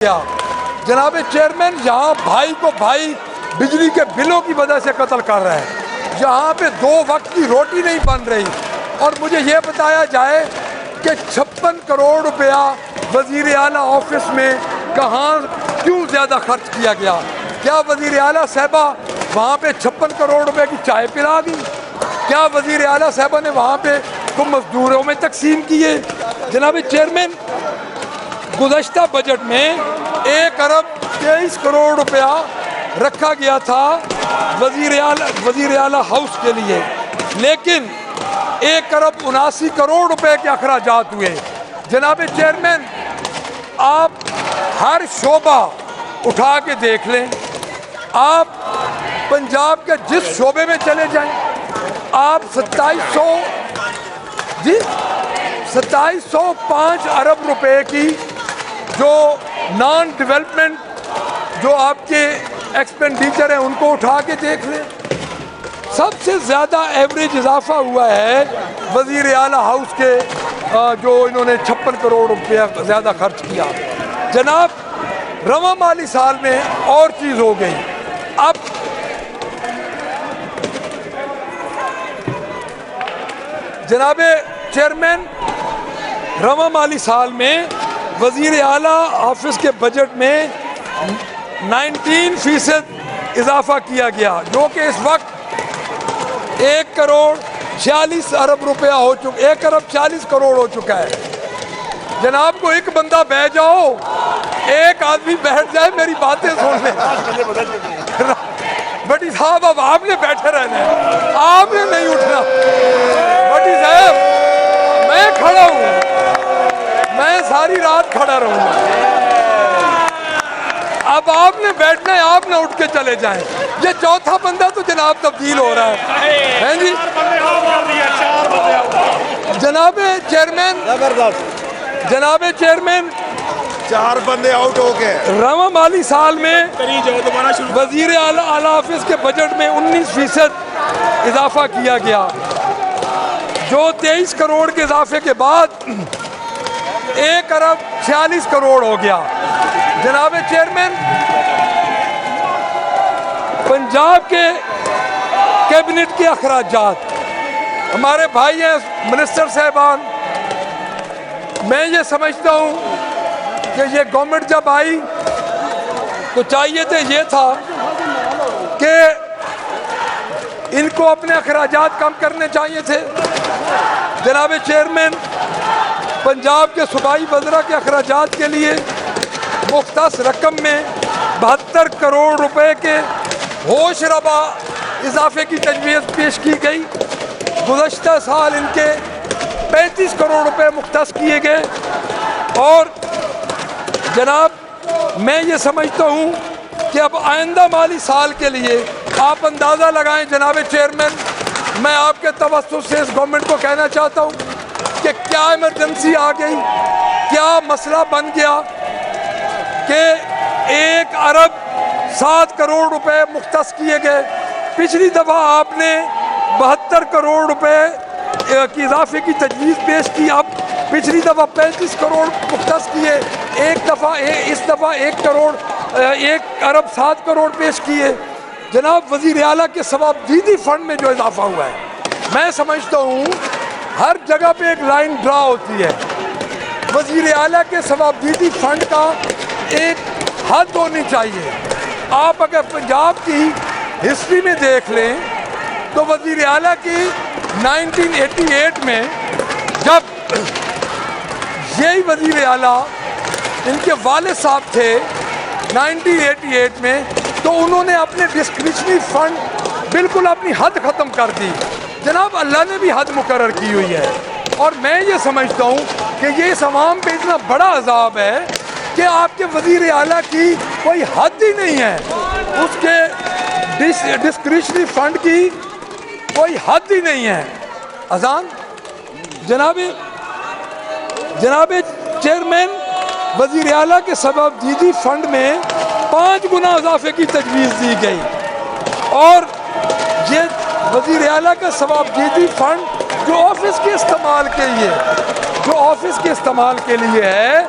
جناب چیئرمین یہاں بھائی کو بھائی بجلی کے بلوں کی وجہ سے قتل کر رہے ہیں، یہاں پہ 2 وقت کی روٹی نہیں بن رہی، اور مجھے یہ بتایا جائے کہ 56 کروڑ روپیہ وزیر اعلیٰ آفس میں کہاں کیوں زیادہ خرچ کیا گیا؟ کیا وزیر اعلیٰ صاحبہ وہاں پہ 56 کروڑ روپے کی چائے پلا دی؟ کیا وزیر اعلیٰ صاحبہ نے وہاں پہ کو مزدوروں میں تقسیم کیے؟ جناب چیئرمین، گزشتہ بجٹ میں 1 ارب 23 کروڑ روپیہ رکھا گیا تھا وزیر اعلیٰ ہاؤس کے لیے، لیکن 1 ارب 79 کروڑ روپے کے اخراجات ہوئے۔ جناب چیئرمین، آپ ہر شعبہ اٹھا کے دیکھ لیں، آپ پنجاب کے جس شعبے میں چلے جائیں، آپ 2705 ارب روپے کی جو نان ڈیولپمنٹ جو آپ کے ایکسپینڈیچر ہیں ان کو اٹھا کے دیکھ لیں، سب سے زیادہ ایوریج اضافہ ہوا ہے وزیر اعلیٰ ہاؤس کے جو انہوں نے 56 کروڑ روپیہ زیادہ خرچ کیا۔ جناب رواں مالی سال میں اور چیز ہو گئی، اب جناب چیئرمین رواں مالی سال میں وزیر اعلیٰ آفس کے بجٹ میں 19% اضافہ کیا گیا، جو کہ اس وقت 1 کروڑ 46 ارب روپیہ ہو چکا، 1 ارب 40 کروڑ ہو چکا ہے۔ جناب کو ایک بندہ بیٹھ جاؤ، ایک آدمی بیٹھ جائے میری باتیں سن لیں۔ بٹی صاحب اب آپ نے بیٹھے رہنا ہے، آپ نے نہیں اٹھنا۔ بٹی صاحب میں کھڑا ہوں، میں ساری رات کھڑا رہوں گا، اب آپ نے بیٹھنا ہے، آپ نہ اٹھ کے چلے جائیں۔ یہ چوتھا بندہ تو جناب تبدیل ہو رہا ہے جی۔ جناب چیئرمین 4 بندے آؤٹ ہو گئے۔ رواں مالی سال میں وزیر اعلیٰ آفس کے بجٹ میں 19% اضافہ کیا گیا، جو 23 کروڑ کے اضافے کے بعد 1 ارب 46 کروڑ ہو گیا۔ جناب چیئرمین، پنجاب کے کیبنٹ کے اخراجات، ہمارے بھائی ہیں منسٹر صاحبان، میں یہ سمجھتا ہوں کہ یہ گورنمنٹ جب آئی تو چاہیے تھے یہ تھا کہ ان کو اپنے اخراجات کم کرنے چاہیے تھے۔ جناب چیئرمین، پنجاب کے صوبائی وزراء کے اخراجات کے لیے مختص رقم میں 72 کروڑ روپے کے ہوش ربا اضافے کی تجویز پیش کی گئی۔ گزشتہ سال ان کے 35 کروڑ روپے مختص کیے گئے، اور جناب میں یہ سمجھتا ہوں کہ اب آئندہ مالی سال کے لیے آپ اندازہ لگائیں۔ جناب چیئرمین، میں آپ کے توسط سے اس گورنمنٹ کو کہنا چاہتا ہوں کہ کیا ایمرجنسی آ گئی، کیا مسئلہ بن گیا کہ 1 ارب 7 کروڑ روپے مختص کیے گئے۔ پچھلی دفعہ آپ نے 72 کروڑ روپے کی اضافے کی تجویز پیش کی، اب پچھلی دفعہ 35 کروڑ مختص کیے، اس دفعہ 1 ارب 7 کروڑ پیش کیے۔ جناب وزیر اعلیٰ کے ثوابدیدی فنڈ میں جو اضافہ ہوا ہے، میں سمجھتا ہوں ہر جگہ پہ ایک لائن ڈرا ہوتی ہے۔ وزیر اعلیٰ کے ثوابدیدی فنڈ کا ایک حد ہونی چاہیے۔ آپ اگر پنجاب کی ہسٹری میں دیکھ لیں تو وزیر اعلیٰ کی 1988 میں جب یہی وزیر اعلیٰ ان کے والد صاحب تھے 1988 میں، تو انہوں نے اپنے ڈسکریشنری فنڈ بالکل اپنی حد ختم کر دی۔ جناب اللہ نے بھی حد مقرر کی ہوئی ہے، اور میں یہ سمجھتا ہوں کہ یہ اس عوام پہ اتنا بڑا عذاب ہے کہ آپ کے وزیر اعلیٰ کی کوئی حد ہی نہیں ہے، اس کے ڈسکریشنری فنڈ کی کوئی حد ہی نہیں ہے۔ اذان جناب چیئرمین، وزیر اعلیٰ کے ثوابدیدی فنڈ میں 5 گنا اضافے کی تجویز دی گئی، اور یہ وزیر اعلیٰ کا ثوابدیدی فنڈ جو آفس کے استعمال کے لیے ہے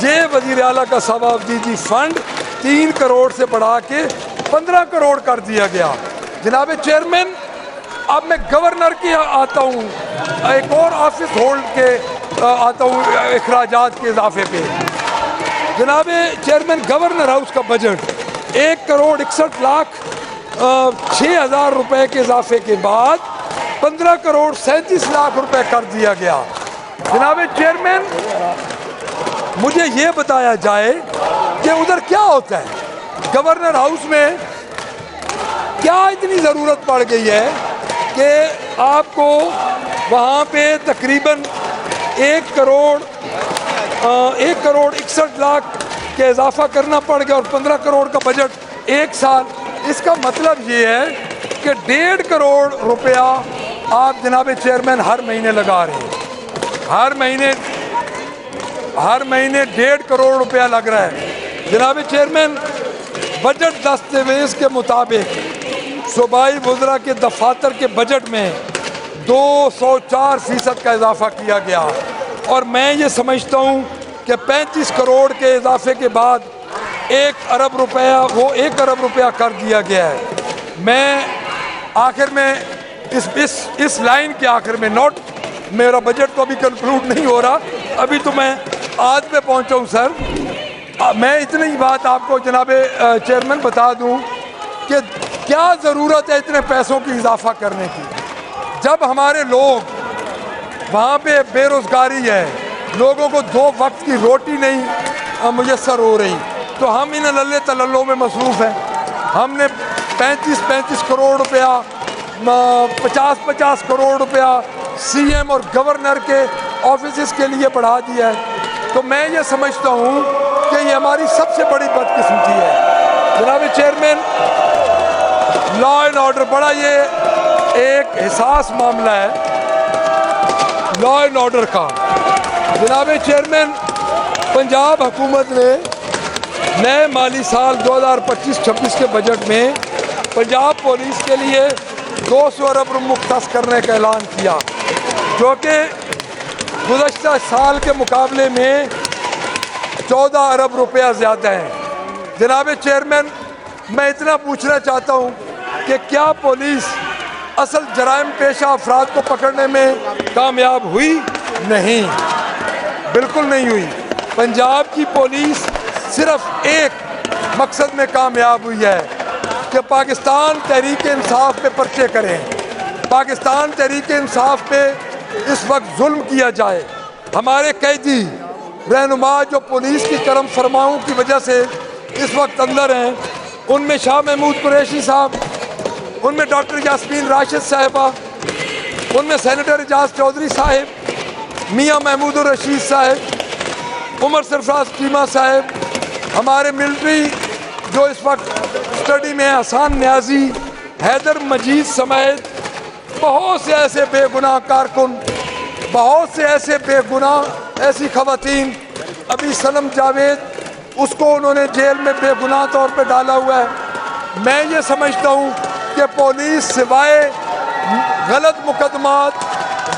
یہ وزیر اعلیٰ کا ثوابدیدی فنڈ 3 کروڑ سے بڑھا کے 15 کروڑ کر دیا گیا۔ جناب چیئرمین، اب میں گورنر کی آتا ہوں، ایک اور آفس ہولڈ کے آتا ہوں اخراجات کے اضافے پہ۔ جناب چیئرمین، گورنر ہاؤس کا بجٹ 1 کروڑ 61 لاکھ 6,000 روپے کے اضافے کے بعد 15 کروڑ 37 لاکھ روپے کر دیا گیا۔ جناب چیئرمین، مجھے یہ بتایا جائے کہ ادھر کیا ہوتا ہے؟ گورنر ہاؤس میں کیا اتنی ضرورت پڑ گئی ہے کہ آپ کو وہاں پہ تقریباً 1 کروڑ 61 لاکھ کے اضافہ کرنا پڑ گیا اور 15 کروڑ کا بجٹ 1 سال؟ اس کا مطلب یہ ہے کہ 1.5 کروڑ روپیہ آپ جناب چیئرمین ہر مہینے لگا رہے ہیں۔ ہر مہینے 1.5 کروڑ روپیہ لگ رہا ہے۔ جناب چیئرمین، بجٹ دستاویز کے مطابق صوبائی وزراء کے دفاتر کے بجٹ میں 204% کا اضافہ کیا گیا، اور میں یہ سمجھتا ہوں کہ 35 کروڑ کے اضافے کے بعد 1 ارب روپیہ کر دیا گیا ہے۔ میں آخر میں اس لائن کے آخر میں میرا بجٹ تو ابھی کنکلوڈ نہیں ہو رہا، ابھی تو میں آج پہ پہنچا ہوں سر۔ میں اتنی ہی بات آپ کو جناب چیئرمین بتا دوں کہ کیا ضرورت ہے اتنے پیسوں کی اضافہ کرنے کی، جب ہمارے لوگ وہاں پہ بے روزگاری ہے، لوگوں کو 2 وقت کی روٹی نہیں میسر ہو رہی، تو ہم ان للے تللوں میں مصروف ہیں۔ ہم نے 35 کروڑ روپیہ 50 کروڑ روپیہ سی ایم اور گورنر کے آفیسز کے لیے بڑھا دیا ہے۔ تو میں یہ سمجھتا ہوں کہ یہ ہماری سب سے بڑی بدقسمتی ہے۔ جناب چیئرمین، لا اینڈ آرڈر بڑا یہ ایک حساس معاملہ ہے، لا اینڈ آرڈر کا۔ جناب چیئرمین، پنجاب حکومت نے نئے مالی سال 2025-26 کے بجٹ میں پنجاب پولیس کے لیے 200 ارب مختص کرنے کا اعلان کیا، جو کہ گزشتہ سال کے مقابلے میں 14 ارب روپیہ زیادہ ہیں۔ جناب چیئرمین، میں اتنا پوچھنا چاہتا ہوں کہ کیا پولیس اصل جرائم پیشہ افراد کو پکڑنے میں کامیاب ہوئی؟ نہیں، بالکل نہیں ہوئی۔ پنجاب کی پولیس صرف ایک مقصد میں کامیاب ہوئی ہے کہ پاکستان تحریک انصاف پہ پرچے کریں، پاکستان تحریک انصاف پہ اس وقت ظلم کیا جائے۔ ہمارے قیدی رہنما جو پولیس کی کرم فرماؤں کی وجہ سے اس وقت اندر ہیں، ان میں شاہ محمود قریشی صاحب، ان میں ڈاکٹر یاسمین راشد صاحبہ، ان میں سینیٹر اعجاز چودھری صاحب، میاں محمود الرشید صاحب، عمر سرفراز چیمہ صاحب، ہمارے ملٹری جو اس وقت اسٹڈی میں حسان نیازی، حیدر مجید سمیت بہت سے ایسے بے گناہ کارکن، بہت سے ایسے بے گناہ ایسی خواتین، ابھی سنم جاوید، اس کو انہوں نے جیل میں بے گناہ طور پہ ڈالا ہوا ہے۔ میں یہ سمجھتا ہوں کہ پولیس سوائے غلط مقدمات،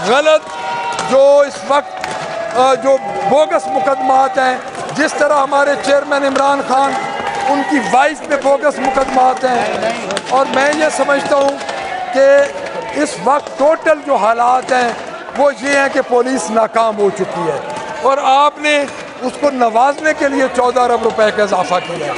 غلط جو اس وقت جو بوگس مقدمات ہیں، جس طرح ہمارے چیئرمین عمران خان، ان کی وائف پہ بوگس مقدمات ہیں، اور میں یہ سمجھتا ہوں کہ اس وقت ٹوٹل جو حالات ہیں وہ یہ ہیں کہ پولیس ناکام ہو چکی ہے، اور آپ نے اس کو نوازنے کے لیے 14 ارب روپے کا اضافہ کیا۔